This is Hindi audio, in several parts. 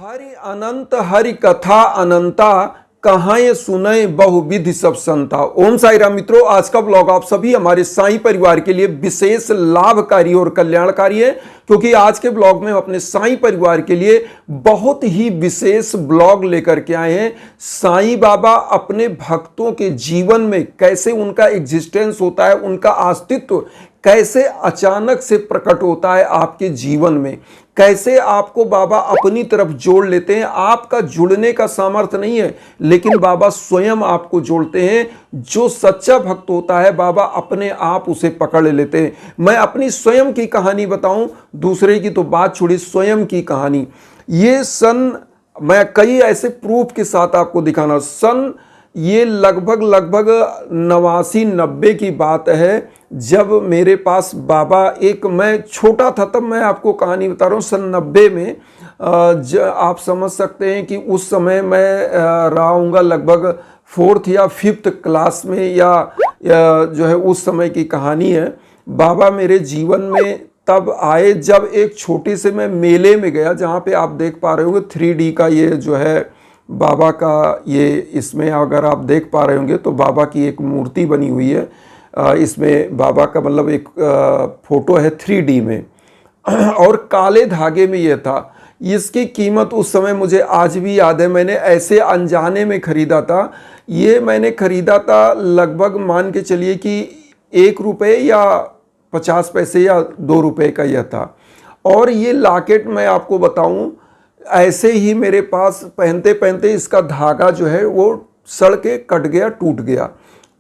हरि अनंत हरि कथा अनंता, कहाँ ये सुने बहुविधि सब संता। ओम साई राम मित्रों, आज का ब्लॉग आप सभी हमारे साईं परिवार के लिए विशेष लाभकारी और कल्याणकारी है, क्योंकि आज के ब्लॉग में हम अपने साईं परिवार के लिए बहुत ही विशेष ब्लॉग लेकर के आए हैं। साईं बाबा अपने भक्तों के जीवन में कैसे उनका एग्जिस्टेंस होता है, उनका अस्तित्व कैसे अचानक से प्रकट होता है आपके जीवन में, कैसे आपको बाबा अपनी तरफ जोड़ लेते हैं। आपका जुड़ने का सामर्थ्य नहीं है, लेकिन बाबा स्वयं आपको जोड़ते हैं। जो सच्चा भक्त होता है बाबा अपने आप उसे पकड़ लेते हैं। मैं अपनी स्वयं की कहानी बताऊं, दूसरे की तो बात छोड़ी, स्वयं की कहानी। ये मैं कई ऐसे प्रूफ के साथ आपको दिखाना। ये लगभग 89-90 की बात है, जब मेरे पास बाबा, मैं छोटा था तब मैं आपको कहानी बता रहा हूँ। सन 90 में आप समझ सकते हैं कि उस समय मैं रहा हूँगा लगभग 4th या 5th क्लास में, या जो है उस समय की कहानी है। बाबा मेरे जीवन में तब आए जब एक छोटे से मैं मेले में गया, जहाँ पे आप देख पा रहे होंगे 3D का ये जो है बाबा का, ये इसमें अगर आप देख पा रहे होंगे तो बाबा की एक मूर्ति बनी हुई है। इसमें बाबा का मतलब एक फोटो है 3D में और काले धागे में ये था। इसकी कीमत उस समय मुझे आज भी याद है, मैंने ऐसे अनजाने में ख़रीदा था। ये मैंने ख़रीदा था लगभग, मान के चलिए कि 1 रुपये या 50 पैसे या 2 रुपये का यह था। और ये लॉकेट मैं आपको बताऊं, ऐसे ही मेरे पास पहनते पहनते इसका धागा जो है वो सड़ के कट गया, टूट गया।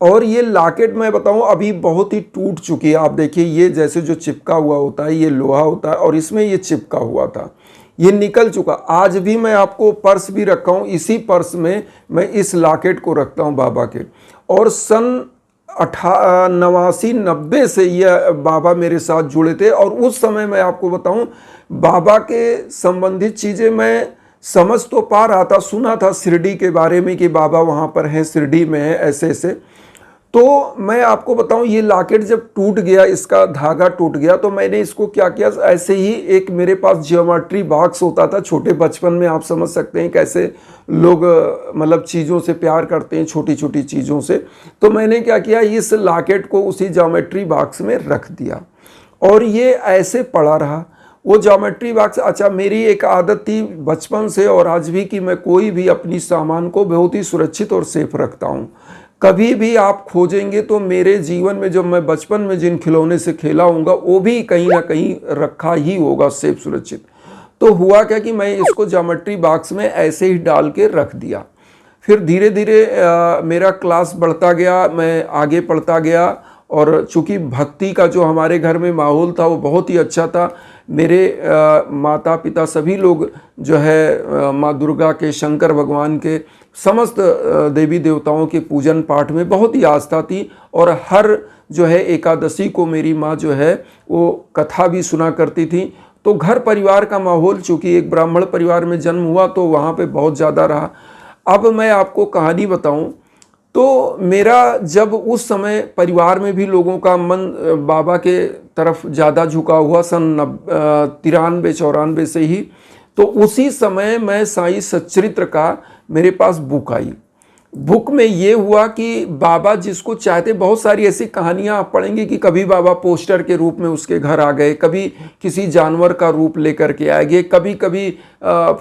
और ये लॉकेट मैं बताऊं अभी बहुत ही टूट चुकी है। आप देखिए, ये जैसे जो चिपका हुआ होता है ये लोहा होता है, और इसमें ये चिपका हुआ था, ये निकल चुका। आज भी मैं आपको पर्स भी रखा हूँ, इसी पर्स में मैं इस लॉकेट को रखता हूँ बाबा के। और सन 89-90 से ये बाबा मेरे साथ जुड़े थे। और उस समय मैं आपको बताऊं, बाबा के संबंधित चीज़ें मैं समझ तो पा रहा था, सुना था शिरडी के बारे में कि बाबा वहाँ पर हैं, शिरडी में है, ऐसे ऐसे। तो मैं आपको बताऊं, ये लॉकेट जब टूट गया, इसका धागा टूट गया, तो मैंने इसको क्या किया, ऐसे ही एक मेरे पास ज्योमेट्री बॉक्स होता था छोटे बचपन में। आप समझ सकते हैं कैसे लोग मतलब चीज़ों से प्यार करते हैं, छोटी छोटी चीज़ों से। तो मैंने क्या किया, इस लॉकेट को उसी ज्योमेट्री बॉक्स में रख दिया और ये ऐसे पड़ा रहा। वो ज्योमेट्री बॉक्स, अच्छा मेरी एक आदत थी बचपन से और आज भी कि मैं कोई भी अपनी सामान को बहुत ही सुरक्षित और सेफ रखता हूँ। कभी भी आप खोजेंगे तो मेरे जीवन में जब मैं बचपन में जिन खिलौने से खेला हूँगा वो भी कहीं ना कहीं रखा ही होगा सेफ सुरक्षित। तो हुआ क्या कि मैं इसको ज्योमेट्री बॉक्स में ऐसे ही डाल के रख दिया। फिर धीरे धीरे मेरा क्लास बढ़ता गया, मैं आगे पढ़ता गया, और चूँकि भक्ति का जो हमारे घर में माहौल था वो बहुत ही अच्छा था। मेरे माता पिता सभी लोग जो है माँ दुर्गा के, शंकर भगवान के, समस्त देवी देवताओं के पूजन पाठ में बहुत ही आस्था थी। और हर जो है एकादशी को मेरी माँ जो है वो कथा भी सुना करती थी। तो घर परिवार का माहौल, चूँकि एक ब्राह्मण परिवार में जन्म हुआ, तो वहाँ पे बहुत ज़्यादा रहा। अब मैं आपको कहानी बताऊं, तो मेरा जब उस समय परिवार में भी लोगों का मन बाबा के तरफ ज़्यादा झुका हुआ, सन 93-94 से ही, तो उसी समय मैं साईं सच्चरित्र का मेरे पास बुक आई। बुक में ये हुआ कि बाबा जिसको चाहते, बहुत सारी ऐसी कहानियाँ आप पढ़ेंगे कि कभी बाबा पोस्टर के रूप में उसके घर आ गए, कभी किसी जानवर का रूप लेकर के आ गए, कभी कभी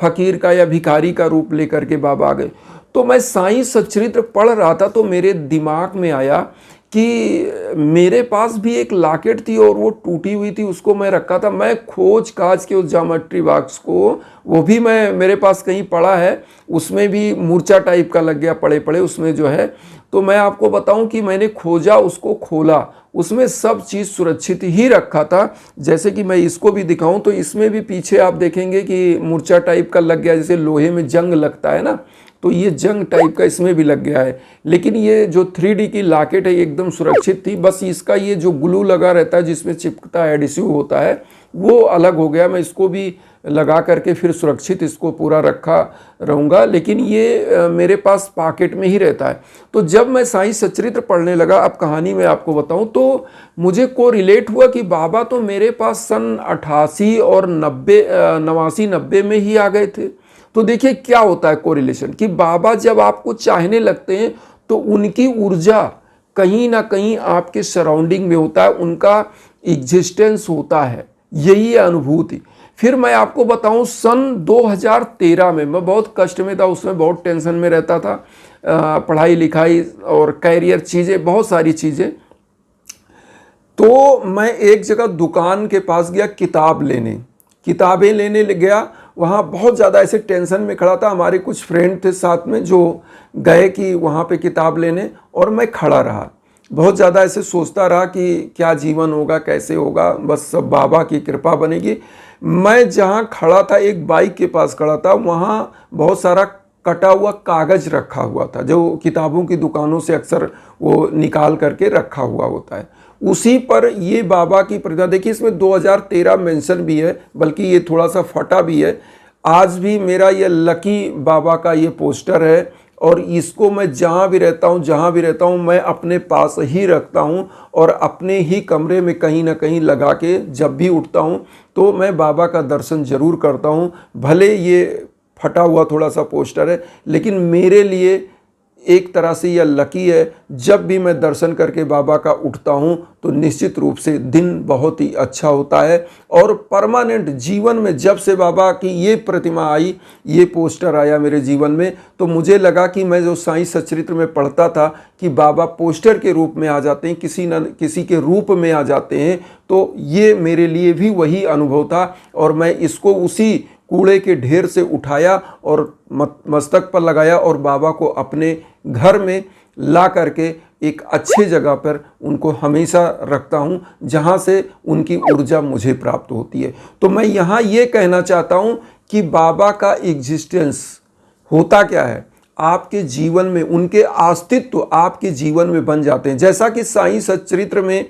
फकीर का या भिखारी का रूप लेकर के बाबा आ गए। तो मैं साईं सच्चरित्र पढ़ रहा था तो मेरे दिमाग में आया कि मेरे पास भी एक लॉकेट थी और वो टूटी हुई थी, उसको मैं रखा था। मैं खोज काज के उस ज्योमेट्री बॉक्स को, वो भी मेरे पास कहीं पड़ा है, उसमें भी मूर्छा टाइप का लग गया पड़े पड़े उसमें जो है। तो मैं आपको बताऊं कि मैंने खोजा, उसको खोला, उसमें सब चीज़ सुरक्षित ही रखा था। जैसे कि मैं इसको भी दिखाऊं तो इसमें भी पीछे आप देखेंगे कि मूर्छा टाइप का लग गया, जैसे लोहे में जंग लगता है ना, तो ये जंग टाइप का इसमें भी लग गया है। लेकिन ये जो 3D की लॉकेट है एकदम सुरक्षित थी। बस इसका ये जो ग्लू लगा रहता है जिसमें चिपकता है, एडिसिव होता है, वो अलग हो गया। मैं इसको भी लगा करके फिर सुरक्षित इसको पूरा रखा रहूँगा, लेकिन ये मेरे पास पॉकेट में ही रहता है। तो जब मैं साईं सच्चरित्र पढ़ने लगा, अब कहानी मैं आपको बताऊं, तो मुझे को रिलेट हुआ कि बाबा तो मेरे पास सन 88 और 89-90 में ही आ गए थे। तो देखिए क्या होता है कोरिलेशन, कि बाबा जब आपको चाहने लगते हैं तो उनकी ऊर्जा कहीं ना कहीं आपके सराउंडिंग में होता है, उनका एग्जिस्टेंस होता है, यही है अनुभूति। फिर मैं आपको बताऊं, सन 2013 में मैं बहुत कष्ट में था, उसमें बहुत टेंशन में रहता था, पढ़ाई लिखाई और कैरियर चीज़ें, बहुत सारी चीज़ें। तो मैं एक जगह दुकान के पास गया किताबें लेने गया। वहाँ बहुत ज़्यादा ऐसे टेंशन में खड़ा था, हमारे कुछ फ्रेंड थे साथ में जो गए कि वहाँ पे किताब लेने, और मैं खड़ा रहा, बहुत ज़्यादा ऐसे सोचता रहा कि क्या जीवन होगा, कैसे होगा, बस सब बाबा की कृपा बनेगी। मैं जहाँ खड़ा था, एक बाइक के पास खड़ा था, वहाँ बहुत सारा कटा हुआ कागज़ रखा हुआ था, जो किताबों की दुकानों से अक्सर वो निकाल करके रखा हुआ होता है। उसी पर ये बाबा की प्रतिमा, देखिए इसमें 2013 मेंशन भी है, बल्कि ये थोड़ा सा फटा भी है। आज भी मेरा ये लकी बाबा का ये पोस्टर है, और इसको मैं जहाँ भी रहता हूँ मैं अपने पास ही रखता हूँ, और अपने ही कमरे में कहीं ना कहीं लगा के जब भी उठता हूँ तो मैं बाबा का दर्शन जरूर करता हूँ। भले ये फटा हुआ थोड़ा सा पोस्टर है, लेकिन मेरे लिए एक तरह से यह लकी है। जब भी मैं दर्शन करके बाबा का उठता हूँ तो निश्चित रूप से दिन बहुत ही अच्छा होता है। और परमानेंट जीवन में जब से बाबा की ये प्रतिमा आई, ये पोस्टर आया मेरे जीवन में, तो मुझे लगा कि मैं जो साईं सच्चरित्र में पढ़ता था कि बाबा पोस्टर के रूप में आ जाते हैं, किसी न किसी के रूप में आ जाते हैं, तो ये मेरे लिए भी वही अनुभव था। और मैं इसको उसी कूड़े के ढेर से उठाया और मस्तक पर लगाया, और बाबा को अपने घर में ला करके एक अच्छी जगह पर उनको हमेशा रखता हूं, जहां से उनकी ऊर्जा मुझे प्राप्त होती है। तो मैं यहाँ ये कहना चाहता हूं कि बाबा का एग्जिस्टेंस होता क्या है, आपके जीवन में उनके अस्तित्व आपके जीवन में बन जाते हैं। जैसा कि साईं सच्चरित्र में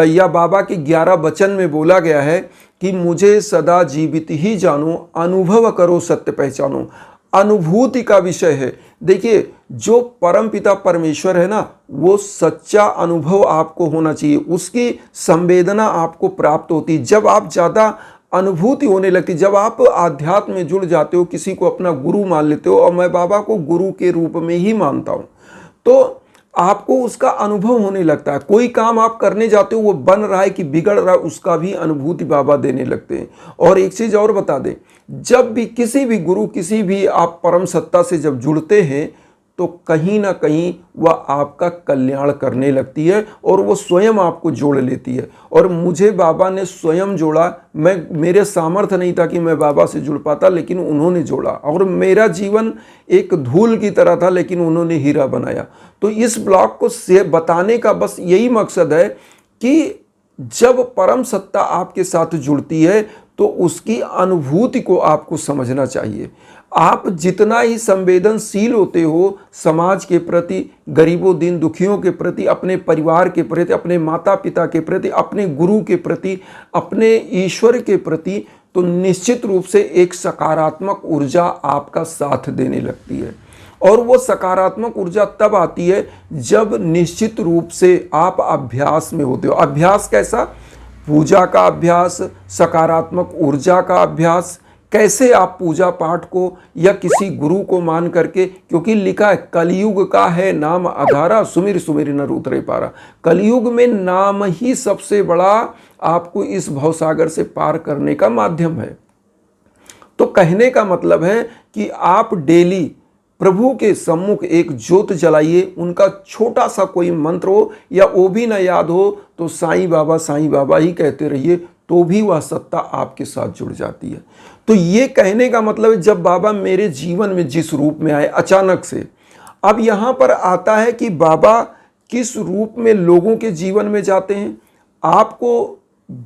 या बाबा के 11 वचन में बोला गया है कि मुझे सदा जीवित ही जानो, अनुभव करो सत्य पहचानो। अनुभूति का विषय है। देखिए, जो परम पिता परमेश्वर है ना, वो सच्चा अनुभव आपको होना चाहिए, उसकी संवेदना आपको प्राप्त होती है जब आप ज़्यादा अनुभूति होने लगती, जब आप आध्यात्म में जुड़ जाते हो, किसी को अपना गुरु मान लेते हो, और मैं बाबा को गुरु के रूप में ही मानता हूँ, तो आपको उसका अनुभव होने लगता है। कोई काम आप करने जाते हो, वो बन रहा है कि बिगड़ रहा है, उसका भी अनुभूति बाबा देने लगते हैं। और एक चीज़ और बता दें, जब भी किसी भी गुरु, किसी भी आप परम सत्ता से जब जुड़ते हैं तो कहीं ना कहीं वह आपका कल्याण करने लगती है, और वो स्वयं आपको जोड़ लेती है। और मुझे बाबा ने स्वयं जोड़ा। मेरे सामर्थ्य नहीं था कि मैं बाबा से जुड़ पाता, लेकिन उन्होंने जोड़ा, और मेरा जीवन एक धूल की तरह था, लेकिन उन्होंने हीरा बनाया। तो इस ब्लॉग को से बताने का बस यही मकसद है कि जब परम सत्ता आपके साथ जुड़ती है तो उसकी अनुभूति को आपको समझना चाहिए। आप जितना ही संवेदनशील होते हो समाज के प्रति, गरीबों दीन दुखियों के प्रति, अपने परिवार के प्रति, अपने माता पिता के प्रति, अपने गुरु के प्रति, अपने ईश्वर के प्रति, तो निश्चित रूप से एक सकारात्मक ऊर्जा आपका साथ देने लगती है। और वो सकारात्मक ऊर्जा तब आती है जब निश्चित रूप से आप अभ्यास में होते हो। अभ्यास कैसा? पूजा का अभ्यास, सकारात्मक ऊर्जा का अभ्यास। कैसे आप पूजा पाठ को या किसी गुरु को मान करके, क्योंकि लिखा है कलयुग का है नाम आधारा, सुमिर सुमिर नर उतरे पारा। कलयुग में नाम ही सबसे बड़ा आपको इस भवसागर से पार करने का माध्यम है। तो कहने का मतलब है कि आप डेली प्रभु के सम्मुख एक ज्योत जलाइए, उनका छोटा सा कोई मंत्र हो या वो भी ना याद हो तो साईं बाबा ही कहते रहिए, तो भी वह सत्ता आपके साथ जुड़ जाती है। तो ये कहने का मतलब है, जब बाबा मेरे जीवन में जिस रूप में आए अचानक से, अब यहाँ पर आता है कि बाबा किस रूप में लोगों के जीवन में जाते हैं। आपको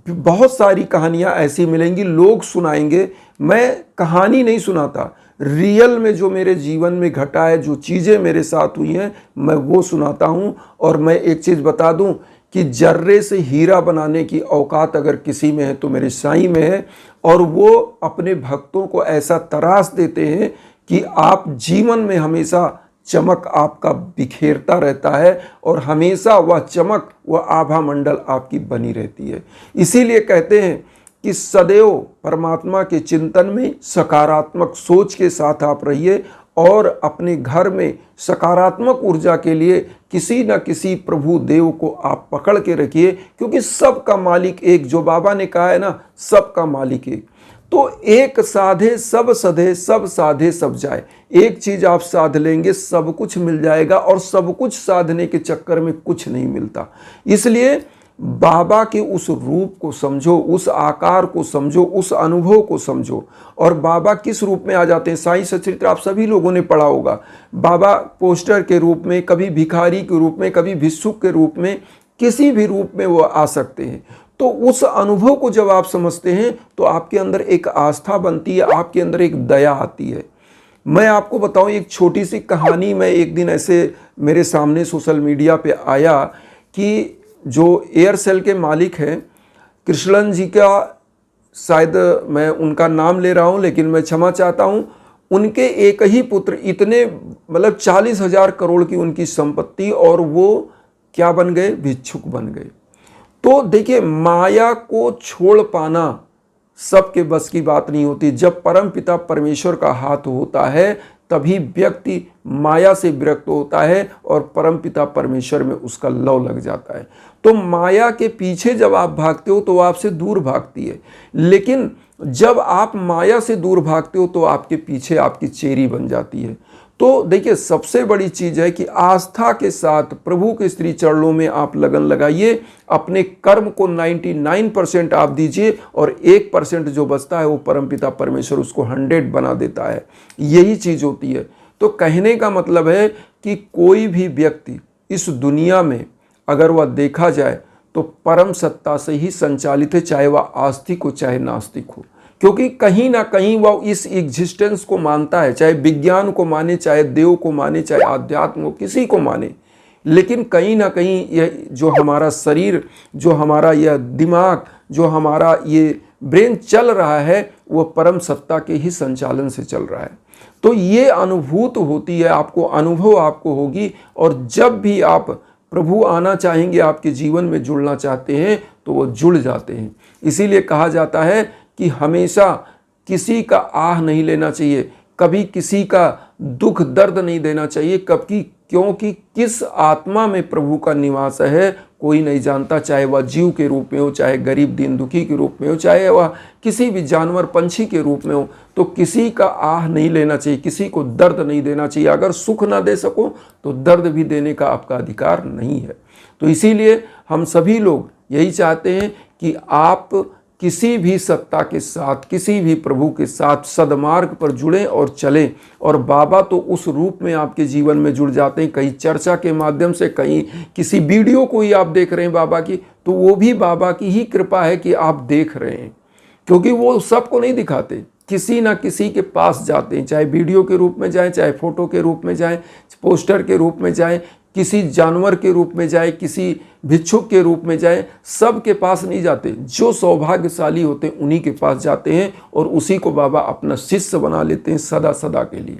बहुत सारी कहानियाँ ऐसी मिलेंगी, लोग सुनाएंगे। मैं कहानी नहीं सुनाता, रियल में जो मेरे जीवन में घटा है, जो चीज़ें मेरे साथ हुई हैं, मैं वो सुनाता हूँ। और मैं एक चीज़ बता दूँ कि जर्रे से हीरा बनाने की औकात अगर किसी में है तो मेरे साईं में है। और वो अपने भक्तों को ऐसा तराश देते हैं कि आप जीवन में हमेशा चमक आपका बिखेरता रहता है, और हमेशा वह चमक, वह आभा मंडल आपकी बनी रहती है। इसीलिए कहते हैं कि सदैव परमात्मा के चिंतन में सकारात्मक सोच के साथ आप रहिए और अपने घर में सकारात्मक ऊर्जा के लिए किसी न किसी प्रभु देव को आप पकड़ के रखिए, क्योंकि सबका मालिक एक, जो बाबा ने कहा है ना, सबका मालिक एक। तो एक साधे सब सधे, सब साधे सब जाए। एक चीज आप साध लेंगे सब कुछ मिल जाएगा, और सब कुछ साधने के चक्कर में कुछ नहीं मिलता। इसलिए बाबा के उस रूप को समझो, उस आकार को समझो, उस अनुभव को समझो। और बाबा किस रूप में आ जाते हैं? साईं सचरित्र आप सभी लोगों ने पढ़ा होगा। बाबा पोस्टर के रूप में, कभी भिखारी के रूप में, कभी भिक्षुक के रूप में, किसी भी रूप में वो आ सकते हैं। तो उस अनुभव को जब आप समझते हैं तो आपके अंदर एक आस्था बनती है, आपके अंदर एक दया आती है। मैं आपको बताऊं, एक छोटी सी कहानी, मैं एक दिन ऐसे मेरे सामने सोशल मीडिया पे आया कि जो एयरसेल के मालिक हैं, कृष्णन जी का, शायद मैं उनका नाम ले रहा हूं लेकिन मैं क्षमा चाहता हूं, उनके एक ही पुत्र, इतने मतलब 40,000 करोड़ की उनकी संपत्ति, और वो क्या बन गए? भिक्षुक बन गए। तो देखिए, माया को छोड़ पाना सबके बस की बात नहीं होती। जब परम पिता परमेश्वर का हाथ होता है तभी व्यक्ति माया से विरक्त होता है और परम पिता परमेश्वर में उसका लव लग जाता है। तो माया के पीछे जब आप भागते हो तो वो आपसे दूर भागती है, लेकिन जब आप माया से दूर भागते हो तो आपके पीछे आपकी चेरी बन जाती है। तो देखिए, सबसे बड़ी चीज है कि आस्था के साथ प्रभु के श्री चरणों में आप लगन लगाइए। अपने कर्म को 99% आप दीजिए, और 1% जो बचता है वो परमपिता परमेश्वर उसको 100 बना देता है। यही चीज होती है। तो कहने का मतलब है कि कोई भी व्यक्ति इस दुनिया में अगर वह देखा जाए तो परम सत्ता से ही संचालित है, चाहे वह आस्तिक हो चाहे नास्तिक हो। क्योंकि कहीं ना कहीं वह इस एग्जिस्टेंस को मानता है, चाहे विज्ञान को माने, चाहे देव को माने, चाहे आध्यात्म को, किसी को माने, लेकिन कहीं ना कहीं यह जो हमारा शरीर, जो हमारा यह दिमाग, जो हमारा ये ब्रेन चल रहा है, वो परम सत्ता के ही संचालन से चल रहा है। तो ये अनुभूत होती है आपको, अनुभव आपको होगी। और जब भी आप प्रभु आना चाहेंगे, आपके जीवन में जुड़ना चाहते हैं, तो वो जुड़ जाते हैं। इसीलिए कहा जाता है कि हमेशा किसी का आह नहीं लेना चाहिए, कभी किसी का दुख दर्द नहीं देना चाहिए, कभी, क्योंकि किस आत्मा में प्रभु का निवास है कोई नहीं जानता। चाहे वह जीव के रूप में हो, चाहे गरीब दीन दुखी के रूप में हो, चाहे वह किसी भी जानवर पंछी के रूप में हो, तो किसी का आह नहीं लेना चाहिए, किसी को दर्द नहीं देना चाहिए। अगर सुख ना दे सको तो दर्द भी देने का आपका अधिकार नहीं है। तो इसीलिए हम सभी लोग यही चाहते हैं कि आप किसी भी सत्ता के साथ, किसी भी प्रभु के साथ सदमार्ग पर जुड़ें और चलें। और बाबा तो उस रूप में आपके जीवन में जुड़ जाते हैं, कहीं चर्चा के माध्यम से, कहीं किसी वीडियो को ही आप देख रहे हैं बाबा की, तो वो भी बाबा की ही कृपा है कि आप देख रहे हैं, क्योंकि वो सबको नहीं दिखाते, किसी ना किसी के पास जाते हैं, चाहे वीडियो के रूप में जाएं, चाहे फोटो के रूप में जाएं, पोस्टर के रूप में जाएं, किसी जानवर के रूप में जाए, किसी भिक्षुक के रूप में जाए, सब के पास नहीं जाते। जो सौभाग्यशाली होते हैं उन्हीं के पास जाते हैं, और उसी को बाबा अपना शिष्य बना लेते हैं सदा सदा के लिए,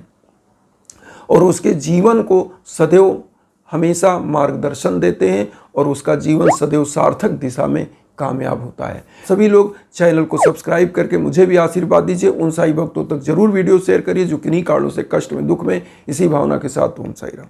और उसके जीवन को सदैव हमेशा मार्गदर्शन देते हैं, और उसका जीवन सदैव सार्थक दिशा में कामयाब होता है। सभी लोग चैनल को सब्सक्राइब करके मुझे भी आशीर्वाद दीजिए। उन साईं भक्तों तक जरूर वीडियो शेयर करिए जो किन्हीं कारणों से कष्ट में, दुख में, इसी भावना के साथ ओम साईं राम।